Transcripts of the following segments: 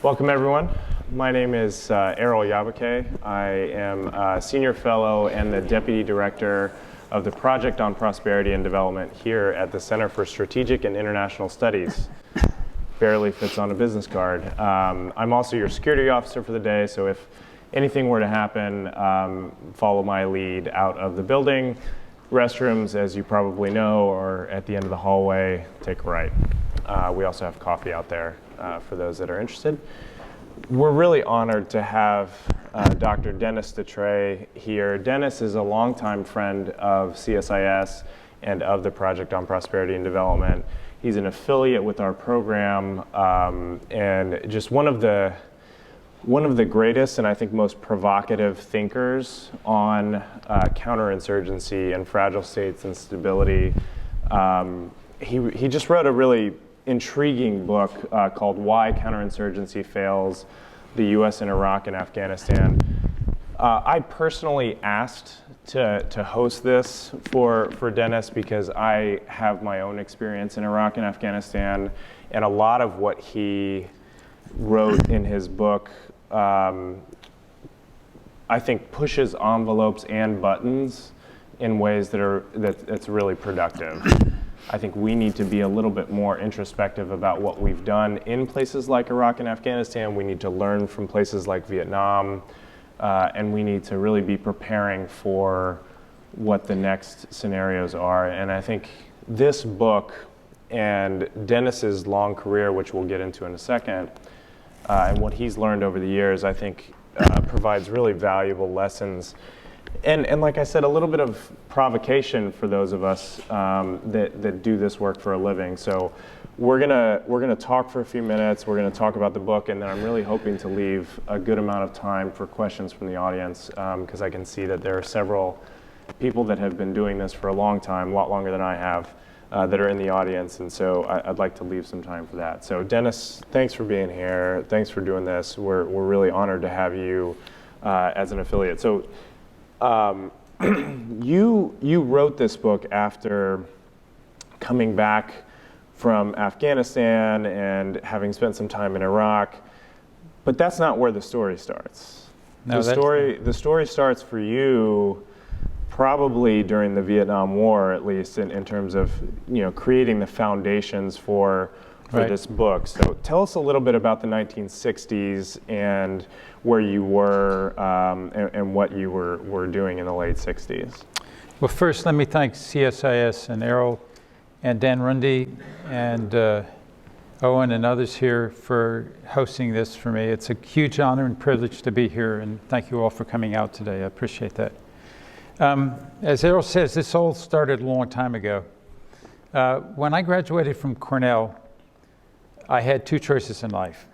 Welcome, everyone. My name is Erol Yayboke. I am a senior fellow and the deputy director of the Project on Prosperity and Development here at the Center for Strategic and International Studies. Barely fits on a business card. I'm also your security officer for the day, so if anything were to happen, follow my lead out of the building. Restrooms, as you probably know, are at the end of the hallway. Take a right. We also have coffee out there for those that are interested. We're really honored to have Dr. Dennis Detre here. Dennis is a longtime friend of CSIS and of the Project on Prosperity and Development. He's an affiliate with our program and just one of the greatest and I think most provocative thinkers on counterinsurgency and fragile states and stability. He just wrote a really intriguing book called Why Counterinsurgency Fails, the U.S. in Iraq and Afghanistan. I personally asked to host this for Dennis because I have my own experience in Iraq and Afghanistan, and a lot of what he wrote in his book I think pushes envelopes and buttons in ways that's really productive. I think we need to be a little bit more introspective about what we've done in places like Iraq and Afghanistan. We need to learn from places like Vietnam, and we need to really be preparing for what the next scenarios are. And I think this book and Dennis's long career, which we'll get into in a second, and what he's learned over the years, I think provides really valuable lessons. And like I said, a little bit of provocation for those of us that do this work for a living. So we're gonna talk for a few minutes. We're gonna talk about the book, and then I'm really hoping to leave a good amount of time for questions from the audience, because I can see that there are several people that have been doing this for a long time, a lot longer than I have, that are in the audience, and so I'd like to leave some time for that. So Dennis, thanks for being here. Thanks for doing this. We're really honored to have you as an affiliate. So. You wrote this book after coming back from Afghanistan and having spent some time in Iraq, but that's not where the story starts. No, the story starts for you probably during the Vietnam War, at least in terms of creating the foundations for this book. So tell us a little bit about the 1960s and where you were and what you were doing in the late 60s. Well, first, let me thank CSIS and Erol and Dan Rundy and Owen and others here for hosting this for me. It's a huge honor and privilege to be here, and thank you all for coming out today. I appreciate that. As Erol says, this all started a long time ago. When I graduated from Cornell, I had two choices in life.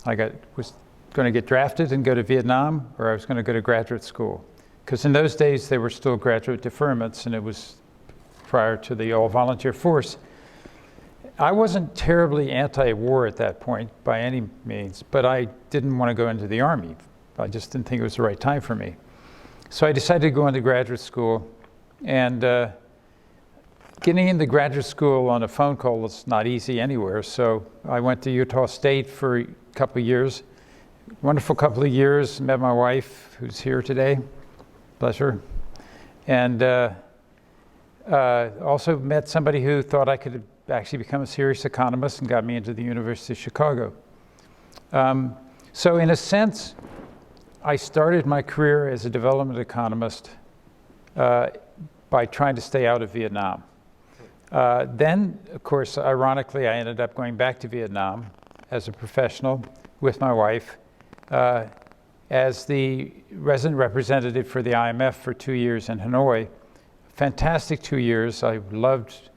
I was going to get drafted and go to Vietnam, or I was going to go to graduate school. Because in those days, there were still graduate deferments, and it was prior to the all-volunteer force. I wasn't terribly anti-war at that point, by any means, but I didn't want to go into the Army. I just didn't think it was the right time for me. So I decided to go into graduate school, and getting into graduate school on a phone call is not easy anywhere, so I went to Utah State for a couple of years. Wonderful couple of years, met my wife, who's here today, bless her, and also met somebody who thought I could actually become a serious economist and got me into the University of Chicago. So in a sense, I started my career as a development economist by trying to stay out of Vietnam. Then, of course, ironically, I ended up going back to Vietnam as a professional with my wife as the resident representative for the IMF for 2 years in Hanoi. Fantastic 2 years. I loved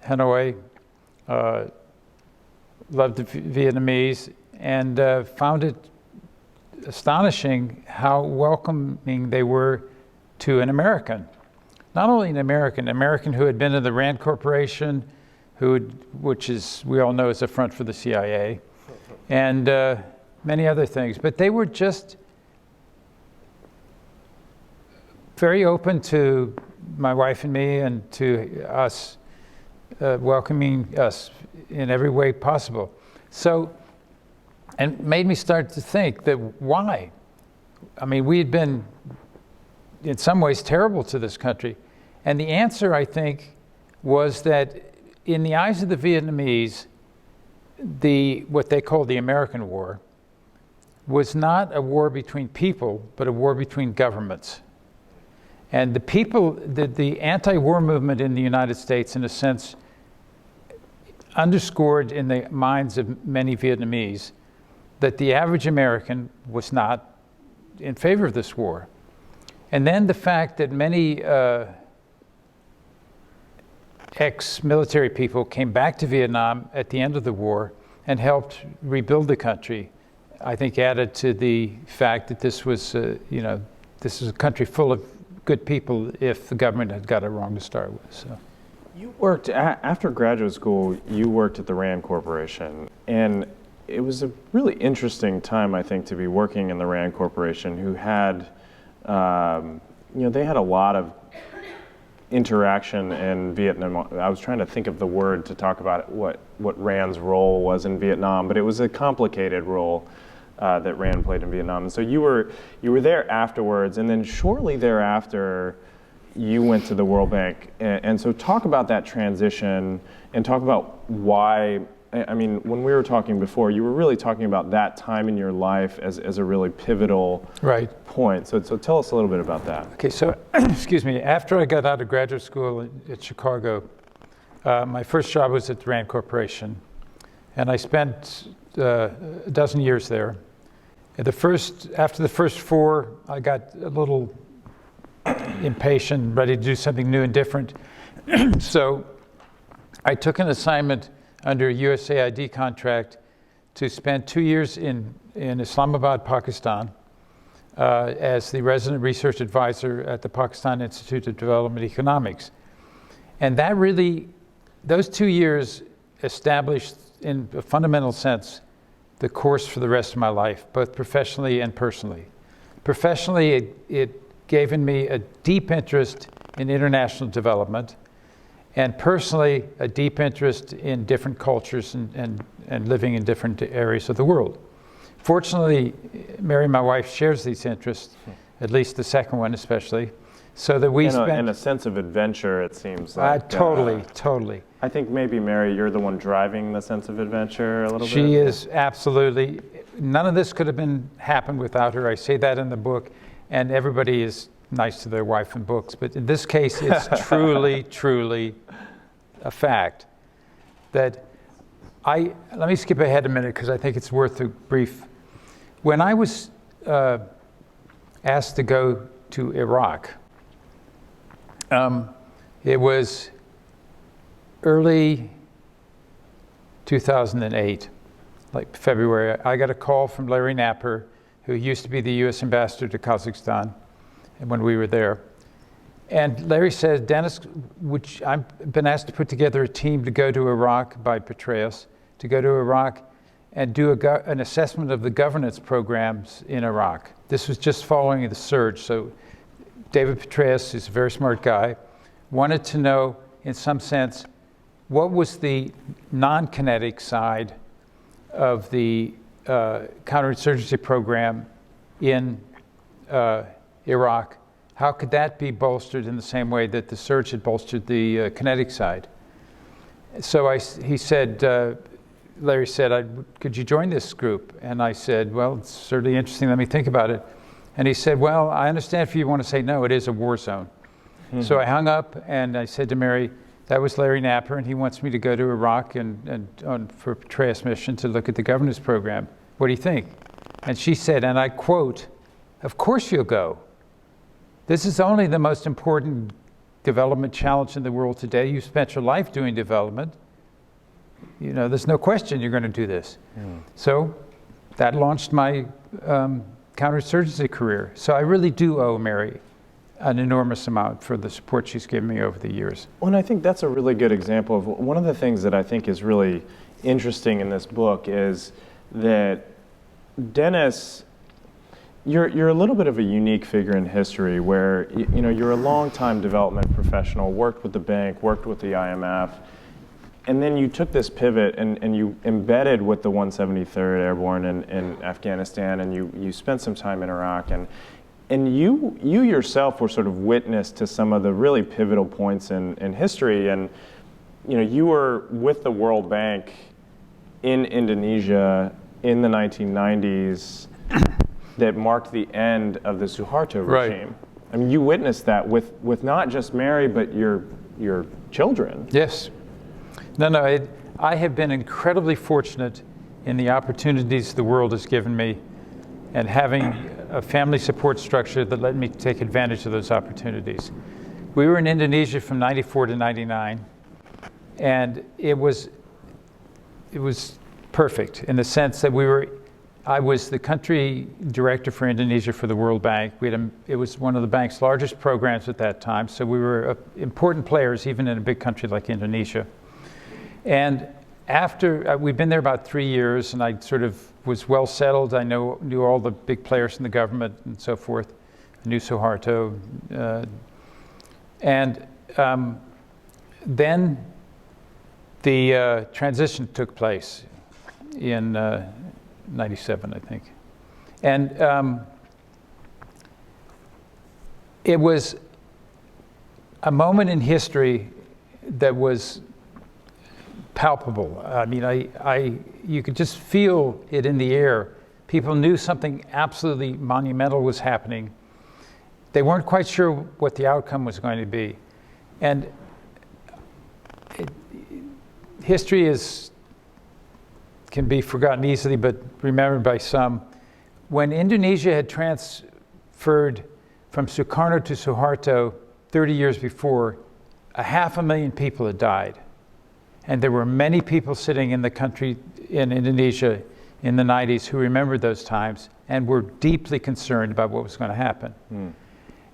Hanoi, loved the Vietnamese, and found it astonishing how welcoming they were to an American. Not only an American who had been in the Rand Corporation, which is, we all know, is a front for the CIA, and many other things. But they were just very open to my wife and me and to us, welcoming us in every way possible. So And made me start to think that why? I mean, we had been in some ways terrible to this country. And the answer, I think, was that in the eyes of the Vietnamese, what they called the American War was not a war between people, but a war between governments. And the anti-war movement in the United States, in a sense, underscored in the minds of many Vietnamese that the average American was not in favor of this war. And then the fact that many ex-military people came back to Vietnam at the end of the war and helped rebuild the country, I think added to the fact that this was, this is a country full of good people if the government had got it wrong to start with. So. You worked, after graduate school, you worked at the RAND Corporation, and it was a really interesting time, I think, to be working in the RAND Corporation, who had, they had a lot of interaction in Vietnam. I was trying to think of the word to talk about what RAND's role was in Vietnam, but it was a complicated role that RAND played in Vietnam. And so you were there afterwards, and then shortly thereafter, you went to the World Bank. And so talk about that transition and talk about why. I mean, when we were talking before, you were really talking about that time in your life as a really pivotal point. So tell us a little bit about that. Okay, so, excuse me, after I got out of graduate school at Chicago, my first job was at the RAND Corporation, and I spent a dozen years there. After the first 4, I got a little impatient, ready to do something new and different. So I took an assignment under a USAID contract to spend 2 years in Islamabad, Pakistan, as the resident research advisor at the Pakistan Institute of Development Economics. And that really, those 2 years established in a fundamental sense the course for the rest of my life, both professionally and personally. Professionally, it gave me a deep interest in international development, and personally, a deep interest in different cultures and living in different areas of the world. Fortunately, Mary, my wife, shares these interests, at least the second one especially, so that we and a sense of adventure, it seems like. Totally. I think maybe, Mary, you're the one driving the sense of adventure a little bit. She is, absolutely. None of this could have happened without her. I say that in the book, and everybody is nice to their wife in books, but in this case, it's truly a fact that let me skip ahead a minute because I think it's worth a brief. When I was asked to go to Iraq, it was early 2008, like February. I got a call from Larry Napper, who used to be the U.S. ambassador to Kazakhstan when we were there. And Larry said, Dennis, I've been asked to put together a team to go to Iraq by Petraeus, to go to Iraq and do an assessment of the governance programs in Iraq. This was just following the surge. So David Petraeus is a very smart guy, wanted to know, in some sense, what was the non-kinetic side of the counterinsurgency program in Iraq. How could that be bolstered in the same way that the surge had bolstered the kinetic side? So Larry said, could you join this group? And I said, well, it's certainly interesting, let me think about it. And he said, well, I understand if you want to say no, it is a war zone. Mm-hmm. So I hung up and I said to Mary, that was Larry Napper, and he wants me to go to Iraq for a Petraeus mission to look at the governance program. What do you think? And she said, and I quote, of course you'll go. This is only the most important development challenge in the world today. You spent your life doing development. You know, there's no question you're going to do this. Mm. So that launched my counterinsurgency career. So I really do owe Mary an enormous amount for the support she's given me over the years. Well, and I think that's a really good example of one of the things that I think is really interesting in this book is that Dennis, you're a little bit of a unique figure in history where you're a long-time development professional, worked with the bank, worked with the IMF, And then you took this pivot and you embedded with the 173rd Airborne in Afghanistan, and you spent some time in Iraq, and you yourself were sort of witness to some of the really pivotal points in history. And you were with the World Bank in Indonesia in the 1990s that marked the end of the Suharto regime. Right. I mean, you witnessed that with not just Mary, but your children. Yes. No, I have been incredibly fortunate in the opportunities the world has given me, and having a family support structure that let me take advantage of those opportunities. We were in Indonesia from 94 to 99, and it was perfect in the sense that I was the country director for Indonesia for the World Bank. It was one of the bank's largest programs at that time, so we were important players even in a big country like Indonesia. And after we'd been there about 3 years, and I sort of was well settled. I knew all the big players in the government and so forth. I knew Suharto, and then the transition took place in 97, I think, and it was a moment in history that was palpable. I mean, you could just feel it in the air. People knew something absolutely monumental was happening. They weren't quite sure what the outcome was going to be. And history can be forgotten easily, but remembered by some. When Indonesia had transferred from Sukarno to Suharto 30 years before, 500,000 people had died. And there were many people sitting in the country, in Indonesia, in the 90s who remembered those times and were deeply concerned about what was going to happen. Mm.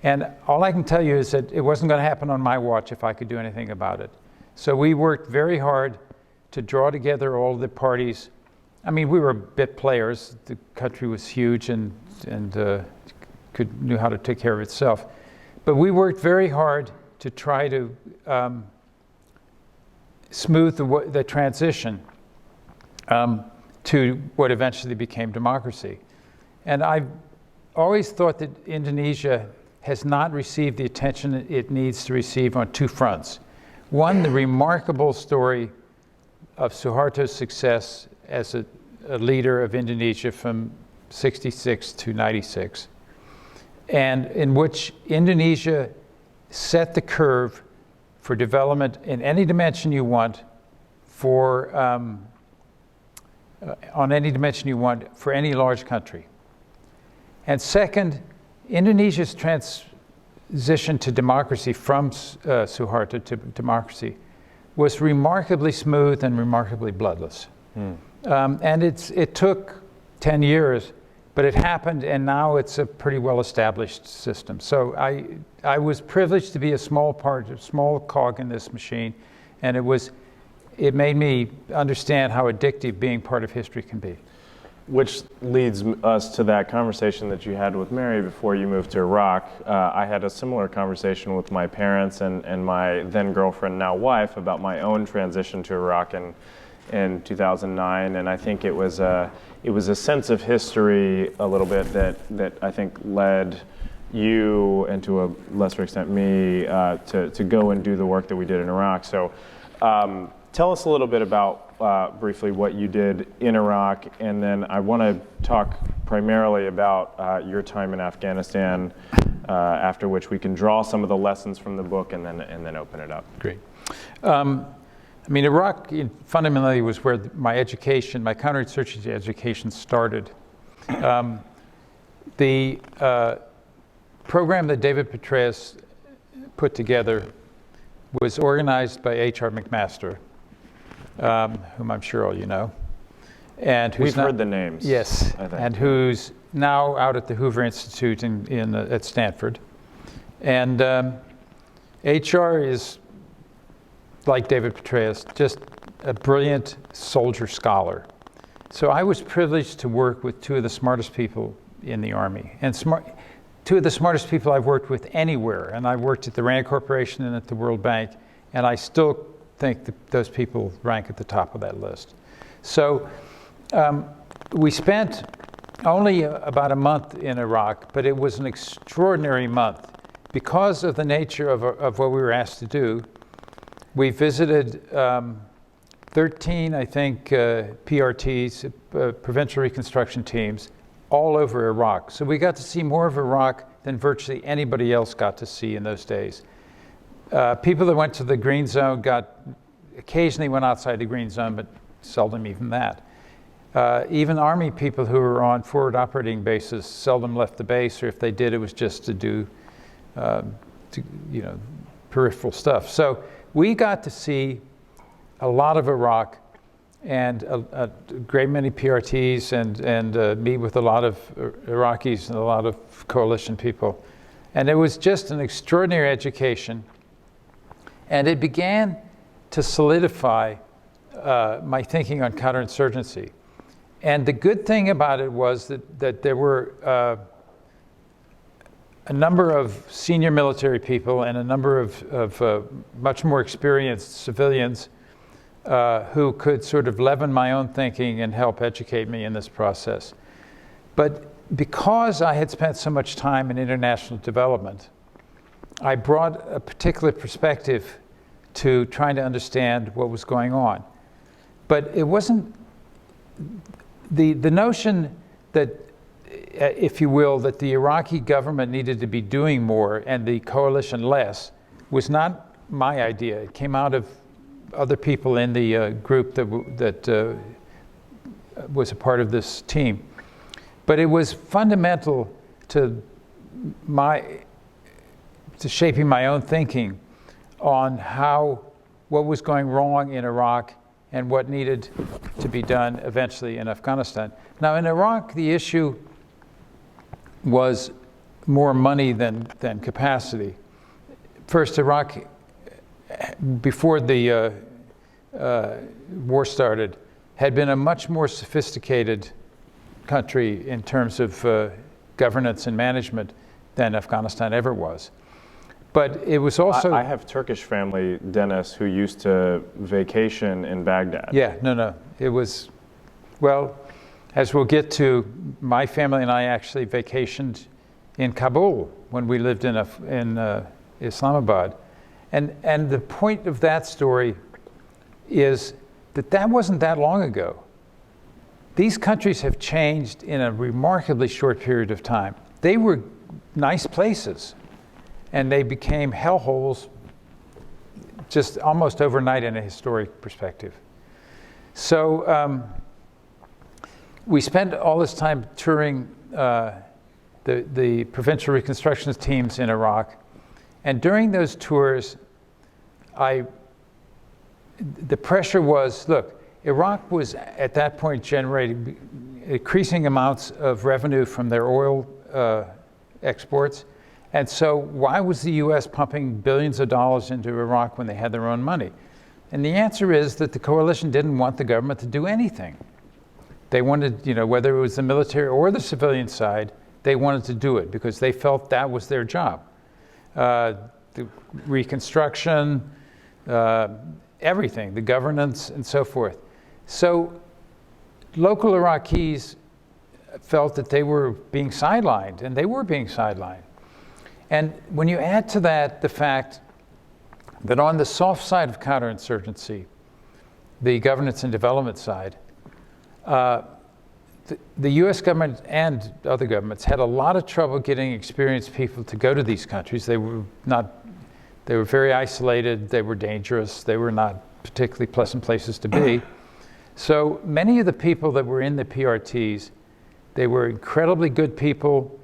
And all I can tell you is that it wasn't going to happen on my watch if I could do anything about it. So we worked very hard to draw together all the parties. I mean, we were bit players. The country was huge and knew how to take care of itself. But we worked very hard to try to smooth the transition to what eventually became democracy. And I've always thought that Indonesia has not received the attention it needs to receive on two fronts. One, the remarkable story of Suharto's success as a leader of Indonesia from 66 to 96, and in which Indonesia set the curve for development in any dimension you want, on any dimension you want for any large country. And second, Indonesia's transition to democracy from Suharto to democracy was remarkably smooth and remarkably bloodless. Mm. And it took 10 years, but it happened, and now it's a pretty well-established system. So I was privileged to be a small cog in this machine, and it made me understand how addictive being part of history can be. Which leads us to that conversation that you had with Mary before you moved to Iraq. I had a similar conversation with my parents and my then girlfriend, now wife, about my own transition to Iraq in 2009, and I think it was a sense of history a little bit that I think led you, and to a lesser extent me, to go and do the work that we did in Iraq. So tell us a little bit about briefly what you did in Iraq, and then I want to talk primarily about your time in Afghanistan, after which we can draw some of the lessons from the book and then open it up. Great. I mean, Iraq fundamentally was where my counterinsurgency education started. The program that David Petraeus put together was organized by H.R. McMaster, whom I'm sure all you know. And we've heard the names. Yes, and who's now out at the Hoover Institute at Stanford. And H.R. is, like David Petraeus, just a brilliant soldier scholar. So I was privileged to work with two of the smartest people in the Army, and two of the smartest people I've worked with anywhere. And I worked at the Rand Corporation and at the World Bank, and I still think that those people rank at the top of that list. So we spent only about a month in Iraq, but it was an extraordinary month. Because of the nature of what we were asked to do, we visited 13, I think, PRTs, provincial reconstruction teams, all over Iraq. So we got to see more of Iraq than virtually anybody else got to see in those days. People that went to the Green Zone occasionally went outside the Green Zone, but seldom even that. Even Army people who were on forward operating bases seldom left the base, or if they did, it was just to do peripheral stuff. So we got to see a lot of Iraq and a great many PRTs and meet with a lot of Iraqis and a lot of coalition people. And it was just an extraordinary education. And it began to solidify my thinking on counterinsurgency. And the good thing about it was that there were a number of senior military people and a number of much more experienced civilians who could sort of leaven my own thinking and help educate me in this process. But because I had spent so much time in international development, I brought a particular perspective to trying to understand what was going on. But it wasn't the notion that, if you will, that the Iraqi government needed to be doing more and the coalition less was not my idea. It came out of other people in the group that was a part of this team. But it was fundamental to shaping my own thinking on what was going wrong in Iraq and what needed to be done eventually in Afghanistan. Now in Iraq, the issue was more money than capacity. First, Iraq, before the war started, had been a much more sophisticated country in terms of governance and management than Afghanistan ever was. But it was also... I have Turkish family, Dennis, who used to vacation in Baghdad. Yeah, no. It was, well, as we'll get to, my family and I actually vacationed in Kabul when we lived in Islamabad. And the point of that story is that wasn't that long ago. These countries have changed in a remarkably short period of time. They were nice places, and they became hellholes just almost overnight in a historic perspective. So we spent all this time touring the provincial reconstruction teams in Iraq. And during those tours, the pressure was, look, Iraq was at that point generating increasing amounts of revenue from their oil exports. And so why was the US pumping billions of dollars into Iraq when they had their own money? And the answer is that the coalition didn't want the government to do anything. They wanted, whether it was the military or the civilian side, they wanted to do it because they felt that was their job. The reconstruction, everything, the governance and so forth. So local Iraqis felt that they were being sidelined, and they were being sidelined. And when you add to that the fact that on the soft side of counterinsurgency, the governance and development side, the US government and other governments had a lot of trouble getting experienced people to go to these countries. They were very isolated, they were dangerous, they were not particularly pleasant places to be. So many of the people that were in the PRTs, they were incredibly good people,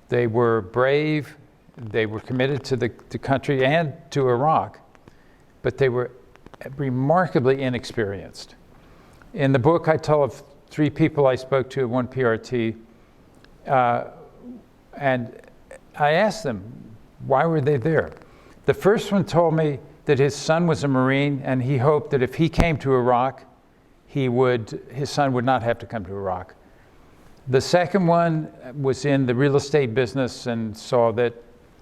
they were brave, they were committed to the country and to Iraq, but they were remarkably inexperienced. In the book, I tell of 3 people I spoke to at one PRT, and I asked them, why were they there? The first one told me that his son was a Marine, and he hoped that if he came to Iraq, his son would not have to come to Iraq. The second one was in the real estate business and saw that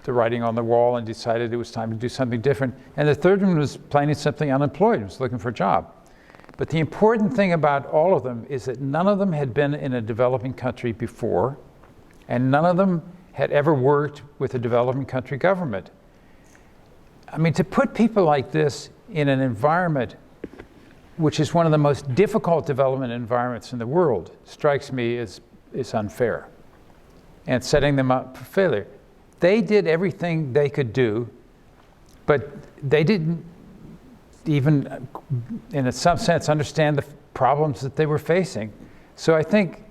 the writing on the wall and decided it was time to do something different. And the third one was plain and simply unemployed, was looking for a job. But the important thing about all of them is that none of them had been in a developing country before, and none of them had ever worked with a developing country government. I mean, to put people like this in an environment which is one of the most difficult development environments in the world strikes me as unfair and setting them up for failure. They did everything they could do, but they didn't even, in some sense, understand the problems that they were facing. So I think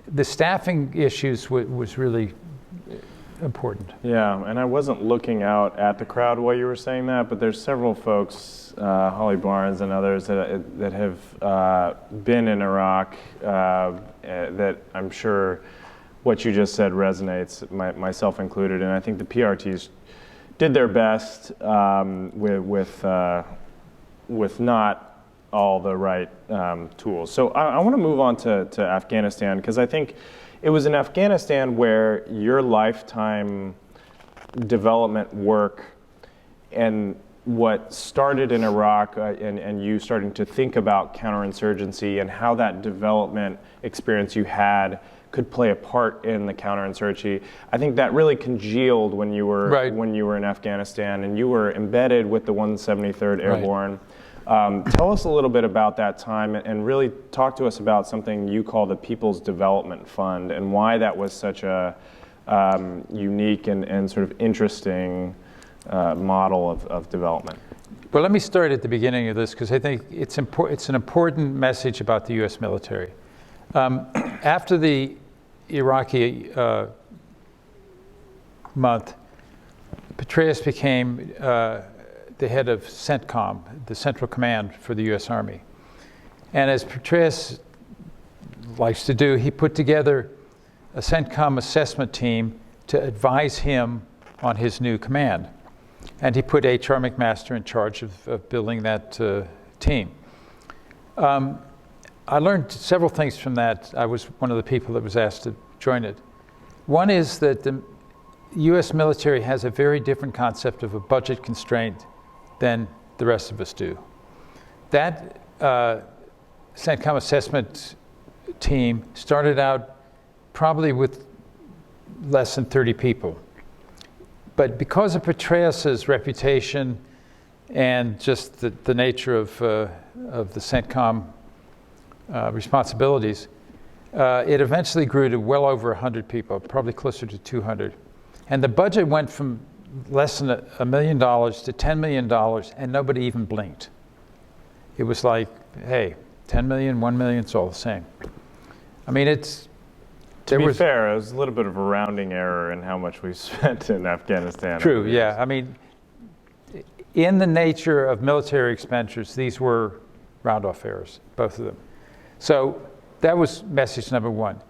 the staffing issues was really important. Yeah, and I wasn't looking out at the crowd while you were saying that, but there's several folks, Holly Barnes and others, that have been in Iraq that I'm sure what you just said resonates, myself included, and I think the PRTs did their best with not all the right tools. So I want to move on to Afghanistan, because I think it was in Afghanistan where your lifetime development work and what started in Iraq and you starting to think about counterinsurgency and how that development experience you had could play a part in the counterinsurgency. I think that really congealed when you were when you were in Afghanistan and you were embedded with the 173rd Airborne. Tell us a little bit about that time and really talk to us about something you call the People's Development Fund and why that was such a unique and sort of interesting model of development. Well, let me start at the beginning of this because I think it's an important message about the U.S. military. After the Iraqi month, Petraeus became the head of CENTCOM, the Central Command for the U.S. Army. And as Petraeus likes to do, he put together a CENTCOM assessment team to advise him on his new command. And he put H.R. McMaster in charge of building that team. I learned several things from that. I was one of the people that was asked to join it. One is that the U.S. military has a very different concept of a budget constraint than the rest of us do. That CENTCOM assessment team started out probably with less than 30 people. But because of Petraeus's reputation and just the nature of the CENTCOM responsibilities, it eventually grew to well over 100 people, probably closer to 200. And the budget went from less than $1 million to $10 million, and nobody even blinked. It was like, hey, 10 million, 1 million, it's all the same. I mean, To be fair, it was a little bit of a rounding error in how much we spent in Afghanistan. True, yeah. I mean, in the nature of military expenditures, these were round-off errors, both of them. So that was message number one.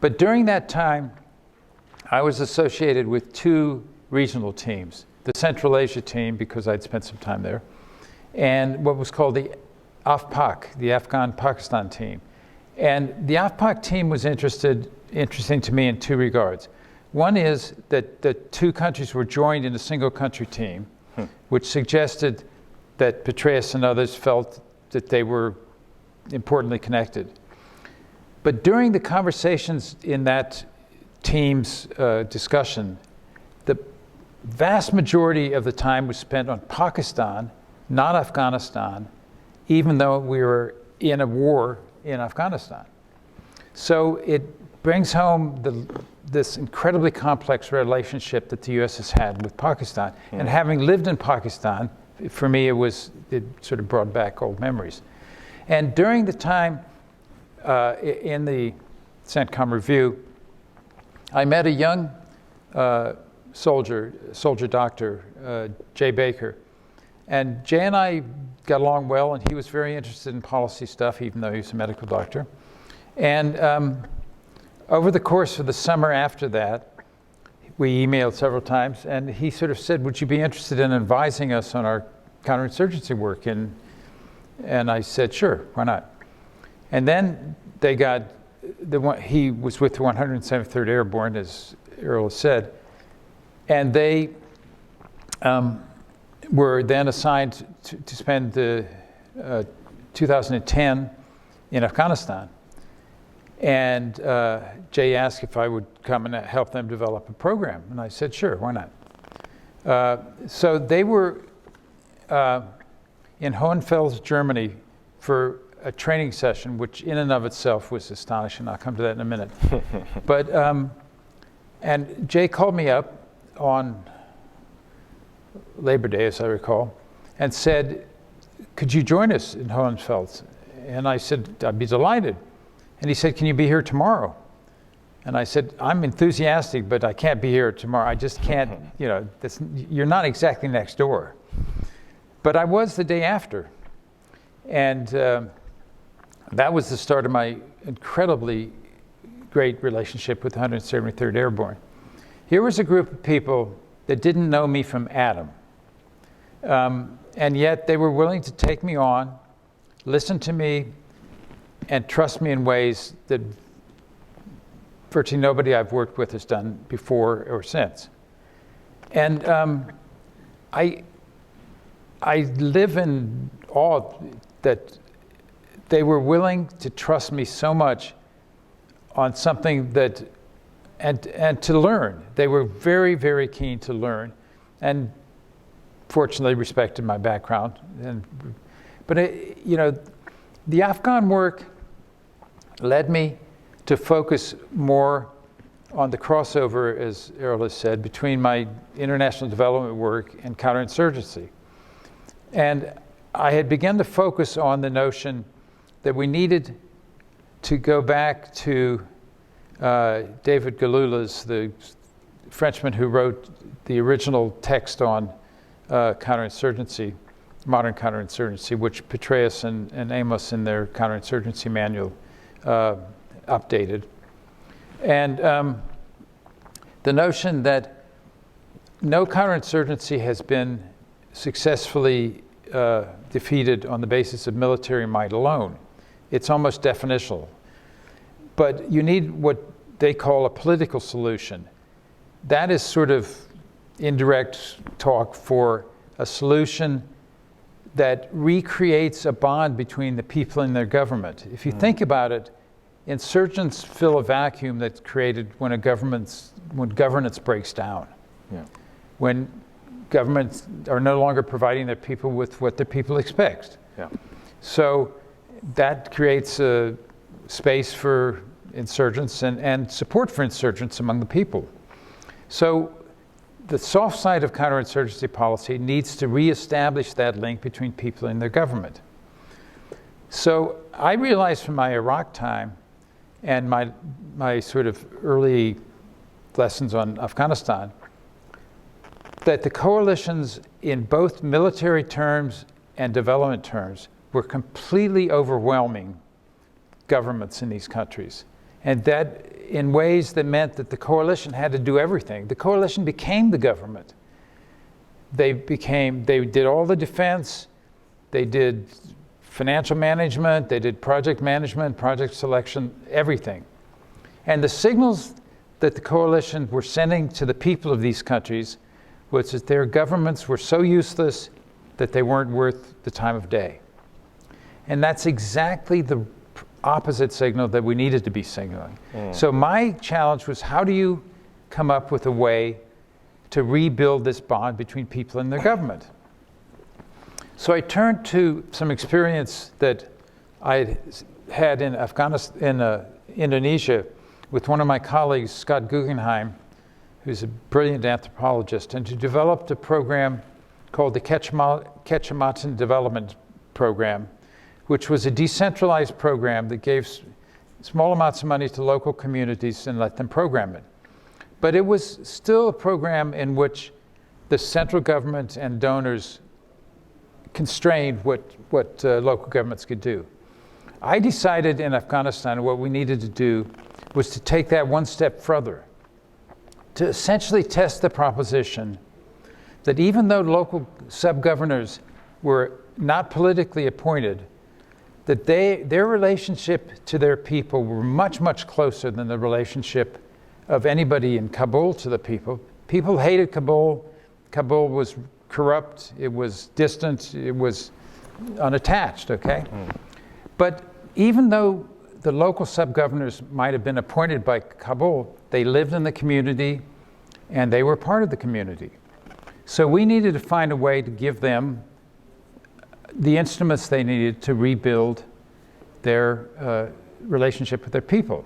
But during that time, I was associated with two regional teams, the Central Asia team, because I'd spent some time there, and what was called the AFPAC, the Afghan-Pakistan team. And the AFPAC team was interesting to me in two regards. One is that the two countries were joined in a single country team, which suggested that Petraeus and others felt that they were importantly connected. But during the conversations in that team's discussion, the vast majority of the time was spent on Pakistan, not Afghanistan, even though we were in a war in Afghanistan. So it brings home this incredibly complex relationship that the U.S. has had with Pakistan. And having lived in Pakistan, for me, it sort of brought back old memories. And during the time in the CENTCOM review, I met a young soldier doctor, Jay Baker. And Jay and I got along well, and he was very interested in policy stuff, even though he was a medical doctor. And over the course of the summer after that, we emailed several times, and he sort of said, would you be interested in advising us on our counterinsurgency work? And I said, sure, why not? And then they got, he was with the 173rd Airborne, as Erol said, And they were then assigned to spend the 2010 in Afghanistan. And Jay asked if I would come and help them develop a program. And I said, sure, why not? So they were in Hohenfels, Germany, for a training session, which in and of itself was astonishing. I'll come to that in a minute. But, and Jay called me up on Labor Day, as I recall, and said, could you join us in Hohenfels? And I said, I'd be delighted. And he said, can you be here tomorrow? And I said, I'm enthusiastic, but I can't be here tomorrow. I just can't, you know, you're not exactly next door. But I was the day after. And that was the start of my incredibly great relationship with the 173rd Airborne. Here was a group of people that didn't know me from Adam. And yet they were willing to take me on, listen to me, and trust me in ways that virtually nobody I've worked with has done before or since. And I live in awe that they were willing to trust me so much on something that, and to learn. They were very, very keen to learn, and fortunately respected my background. But you know, the Afghan work led me to focus more on the crossover, as Erol has said, between my international development work and counterinsurgency. And I had begun to focus on the notion that we needed to go back to David Galula's, the Frenchman who wrote the original text on counterinsurgency, modern counterinsurgency, which Petraeus and Amos in their counterinsurgency manual updated. And the notion that no counterinsurgency has been successfully defeated on the basis of military might alone. It's almost definitional. But you need what they call a political solution. That is sort of indirect talk for a solution that recreates a bond between the people and their government. If you think about it, insurgents fill a vacuum that's created when governance breaks down. Yeah. When governments are no longer providing their people with what their people expect. Yeah. So that creates a space for insurgents and support for insurgents among the people. So the soft side of counterinsurgency policy needs to reestablish that link between people and their government. So I realized from my Iraq time and my sort of early lessons on Afghanistan that the coalitions in both military terms and development terms were completely overwhelming governments in these countries. And that in ways that meant that the coalition had to do everything. The coalition became the government. They did all the defense, they did financial management, they did project management, project selection, everything. And the signals that the coalition were sending to the people of these countries was that their governments were so useless that they weren't worth the time of day. And that's exactly the opposite signal that we needed to be signaling. So my challenge was, how do you come up with a way to rebuild this bond between people and their government? So I turned to some experience that I had in Afghanistan, in Indonesia, with one of my colleagues, Scott Guggenheim, who's a brilliant anthropologist, and who developed a program called the Kecamatan Development Program, which was a decentralized program that gave small amounts of money to local communities and let them program it. But it was still a program in which the central government and donors constrained what local governments could do. I decided in Afghanistan what we needed to do was to take that one step further, to essentially test the proposition that even though local sub-governors were not politically appointed, that their relationship to their people were much, much closer than the relationship of anybody in Kabul to the people, People hated Kabul. Kabul was corrupt, it was distant, it was unattached, okay? But even though the local sub-governors might have been appointed by Kabul, they lived in the community and they were part of the community. So we needed to find a way to give them the instruments they needed to rebuild their relationship with their people.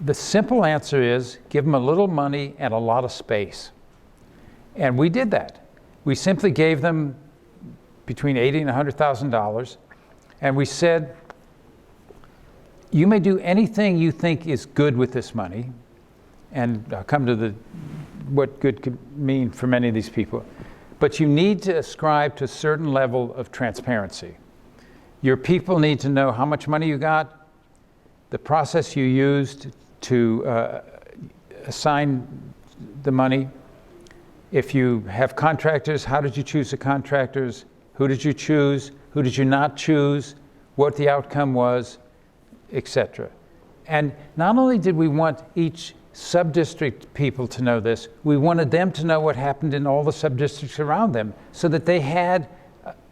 The simple answer is give them a little money and a lot of space. And we did that. We simply gave them between $80,000 and $100,000, and we said, you may do anything you think is good with this money, and I'll come to what good could mean for many of these people, but you need to ascribe to a certain level of transparency. Your people need to know how much money you got, the process you used to assign the money. If you have contractors, how did you choose the contractors? Who did you choose? Who did you not choose? What the outcome was, etc. And not only did we want each sub-district people to know this, we wanted them to know what happened in all the sub-districts around them so that they had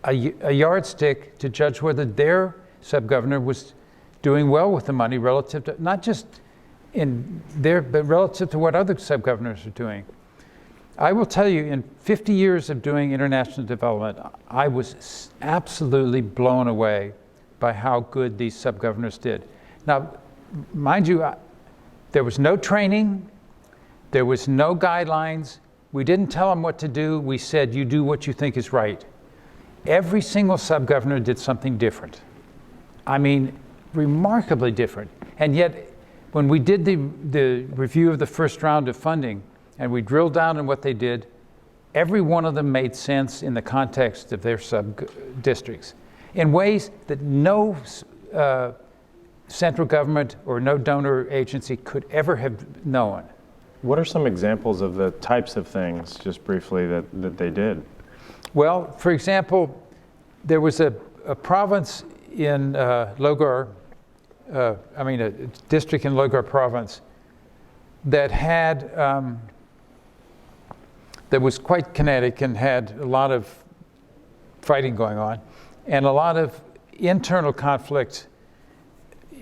a yardstick to judge whether their sub-governor was doing well with the money relative to, not just in their, but relative to what other sub-governors are doing. I will tell you, in 50 years of doing international development, I was absolutely blown away by how good these sub-governors did. Now, mind you, there was no training, there was no guidelines, we didn't tell them what to do, we said, you do what you think is right. Every single sub-governor did something different. I mean, remarkably different. And yet, when we did the review of the first round of funding, and we drilled down on what they did, every one of them made sense in the context of their sub-districts in ways that no central government or no donor agency could ever have known. What are some examples of the types of things, just briefly, that they did? Well, for example, there was a province in Lowgar, a district in Lowgar province that had that was quite kinetic and had a lot of fighting going on and a lot of internal conflict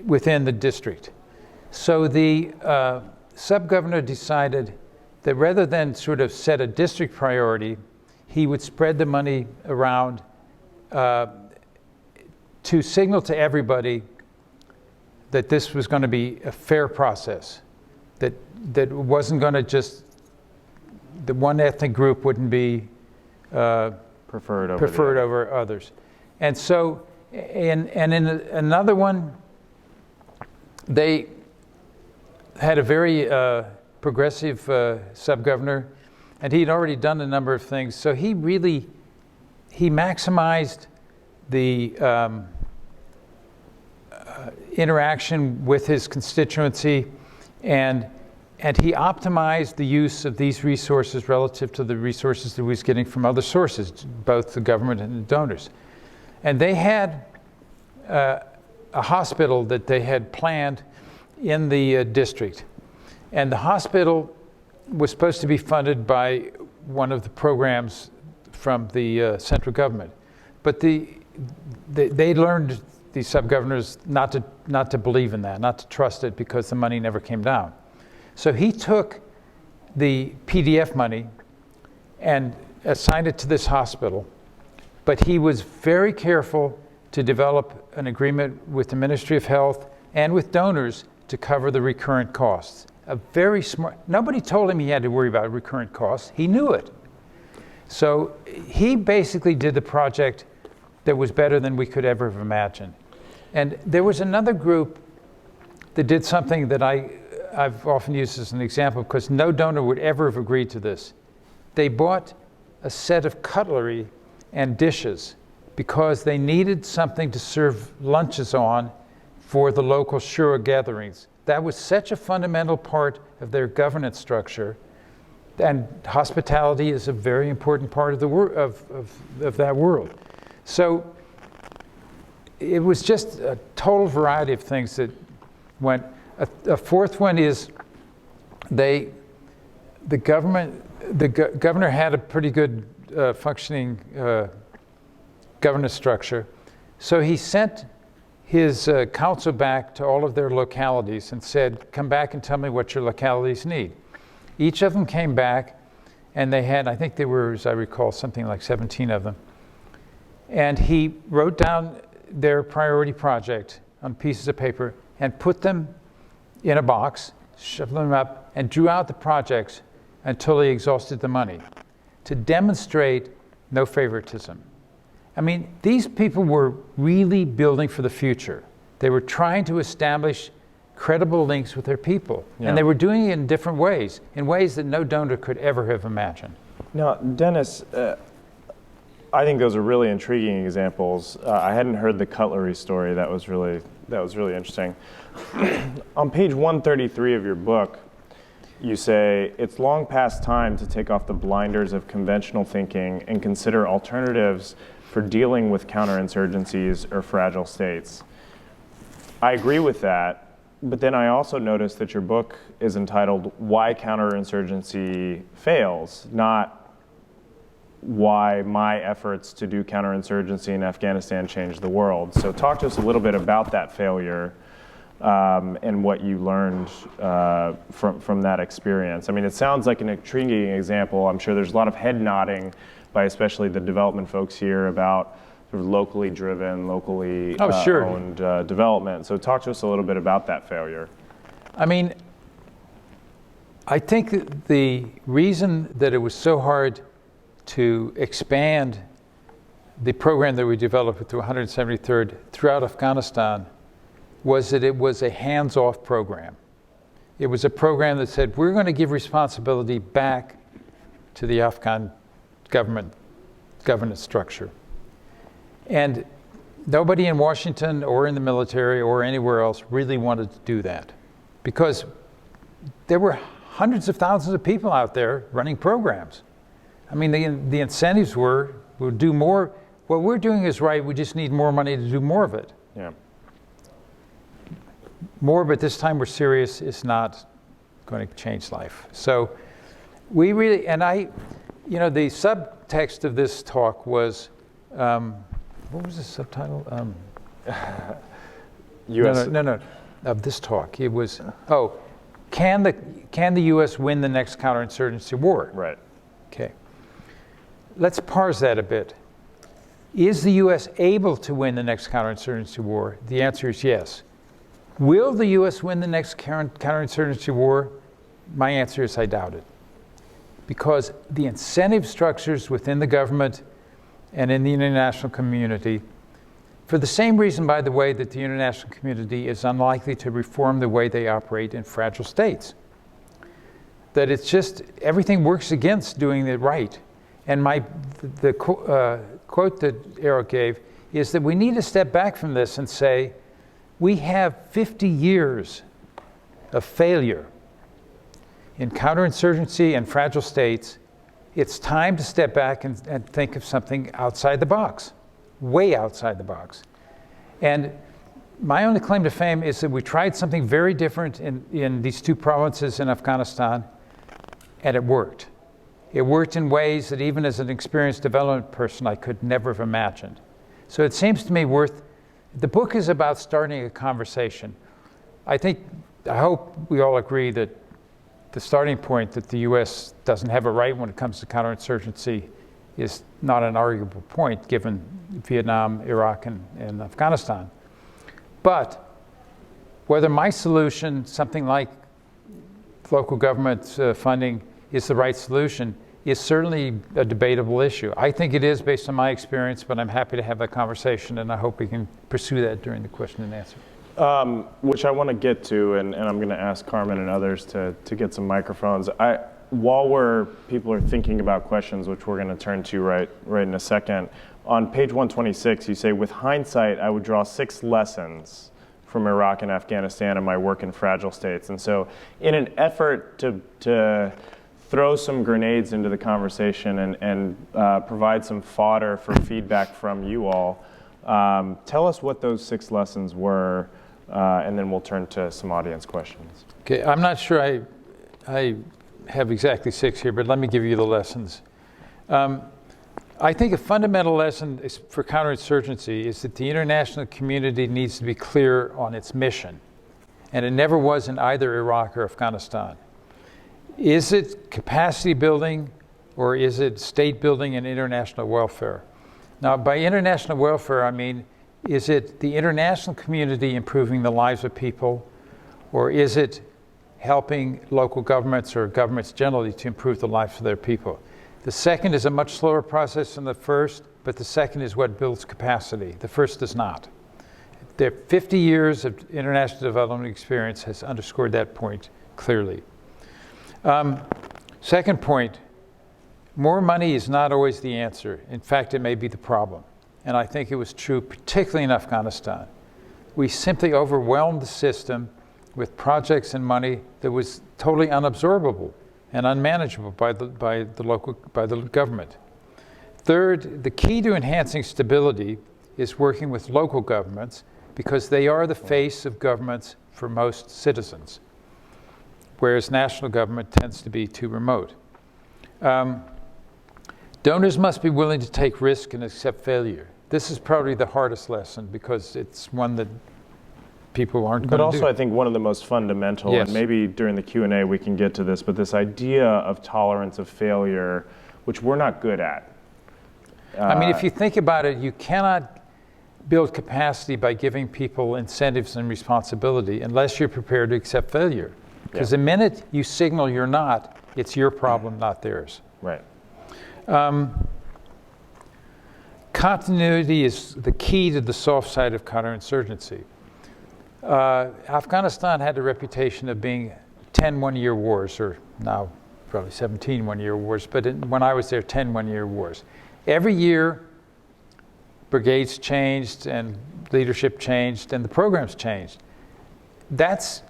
within the district. So the sub-governor decided that rather than sort of set a district priority, he would spread the money around to signal to everybody that this was going to be a fair process, that wasn't going to just, the one ethnic group wouldn't be preferred over others. And so, in another one, they had a very progressive sub-governor, and he'd already done a number of things. So he maximized the interaction with his constituency, and he optimized the use of these resources relative to the resources that he was getting from other sources, both the government and the donors. And they had a hospital that they had planned in the district. And the hospital was supposed to be funded by one of the programs from the central government. But they learned, these sub-governors, not to believe in that, not to trust it, because the money never came down. So he took the PDF money and assigned it to this hospital, but he was very careful to develop an agreement with the Ministry of Health and with donors to cover the recurrent costs. A very smart, nobody told him he had to worry about recurrent costs. He knew it. So he basically did the project that was better than we could ever have imagined. And there was another group that did something that I've often used as an example, because no donor would ever have agreed to this. They bought a set of cutlery and dishes because they needed something to serve lunches on for the local shura gatherings. That was such a fundamental part of their governance structure, and hospitality is a very important part of the of that world. So it was just a total variety of things that went. A fourth one is they the governor had a pretty good functioning governance structure. So he sent his council back to all of their localities and said, come back and tell me what your localities need. Each of them came back, and they had, I think there were, as I recall, something like 17 of them. And he wrote down their priority project on pieces of paper and put them in a box, shoved them up, and drew out the projects until he exhausted the money to demonstrate no favoritism. I mean, these people were really building for the future. They were trying to establish credible links with their people. Yeah. And they were doing it in different ways, in ways that no donor could ever have imagined. Now, Dennis, I think those are really intriguing examples. I hadn't heard the cutlery story. That was really interesting. On page 133 of your book, you say, it's long past time to take off the blinders of conventional thinking and consider alternatives for dealing with counterinsurgencies or fragile states. I agree with that, but then I also noticed that your book is entitled Why Counterinsurgency Fails, not why my efforts to do counterinsurgency in Afghanistan changed the world. So talk to us a little bit about that failure and what you learned from that experience. I mean, it sounds like an intriguing example. I'm sure there's a lot of head nodding by especially the development folks here about sort of locally driven, locally owned development. So talk to us a little bit about that failure. I mean, I think the reason that it was so hard to expand the program that we developed with the 173rd throughout Afghanistan was that it was a hands-off program. It was a program that said, we're going to give responsibility back to the Afghan governance structure. And nobody in Washington or in the military or anywhere else really wanted to do that, because there were hundreds of thousands of people out there running programs. I mean, the incentives were, we'll do more. What we're doing is right, we just need more money to do more of it. Yeah. More, but this time we're serious, is not going to change life. So we really, and the subtext of this talk was, what was the subtitle? US. No, of this talk. It was, can the U.S. win the next counterinsurgency war? Right. Okay. Let's parse that a bit. Is the U.S. able to win the next counterinsurgency war? The answer is yes. Will the U.S. win the next counterinsurgency war? My answer is I doubt it. Because the incentive structures within the government and in the international community, for the same reason, by the way, that the international community is unlikely to reform the way they operate in fragile states. That it's just, everything works against doing it right. And the quote that Erol gave is that we need to step back from this and say, we have 50 years of failure in counterinsurgency and fragile states. It's time to step back and think of something outside the box, way outside the box. And my only claim to fame is that we tried something very different in these two provinces in Afghanistan, and it worked. It worked in ways that even as an experienced development person, I could never have imagined. So it seems to me the book is about starting a conversation. I hope we all agree that the starting point that the U.S. doesn't have a right when it comes to counterinsurgency is not an arguable point given Vietnam, Iraq, and Afghanistan. But whether my solution, something like local government funding, is the right solution is certainly a debatable issue. I think it is based on my experience, but I'm happy to have that conversation, and I hope we can pursue that during the question and answer. Which I want to get to, and I'm going to ask Carmen and others to get some microphones. While people are thinking about questions, which we're going to turn to right in a second, on page 126, you say, with hindsight, I would draw 6 lessons from Iraq and Afghanistan and my work in fragile states. And so in an effort to throw some grenades into the conversation and provide some fodder for feedback from you all, tell us what those 6 lessons were, and then we'll turn to some audience questions. Okay, I'm not sure I have exactly 6 here, but let me give you the lessons. I think a fundamental lesson for counterinsurgency is that the international community needs to be clear on its mission, and it never was in either Iraq or Afghanistan. Is it capacity building, or is it state building and international welfare? Now, by international welfare, I mean, is it the international community improving the lives of people, or is it helping local governments or governments generally to improve the lives of their people? The second is a much slower process than the first, but the second is what builds capacity. The first does not. The 50 years of international development experience has underscored that point clearly. Second point, more money is not always the answer. In fact, it may be the problem. And I think it was true particularly in Afghanistan. We simply overwhelmed the system with projects and money that was totally unabsorbable and unmanageable by the government. Third, the key to enhancing stability is working with local governments, because they are the face of governments for most citizens, whereas national government tends to be too remote. Donors must be willing to take risk and accept failure. This is probably the hardest lesson, because it's one that people aren't going to do. But also, I think one of the most fundamental, yes. And maybe during the Q&A we can get to this, but this idea of tolerance of failure, which we're not good at. I mean, if you think about it, you cannot build capacity by giving people incentives and responsibility unless you're prepared to accept failure. Because the minute you signal you're not, it's your problem, not theirs. Right. Continuity is the key to the soft side of counterinsurgency. Afghanistan had a reputation of being 10 one-year wars, or now probably 17 one-year wars, but when I was there, 10 one-year wars. Every year, brigades changed and leadership changed and the programs changed. That's,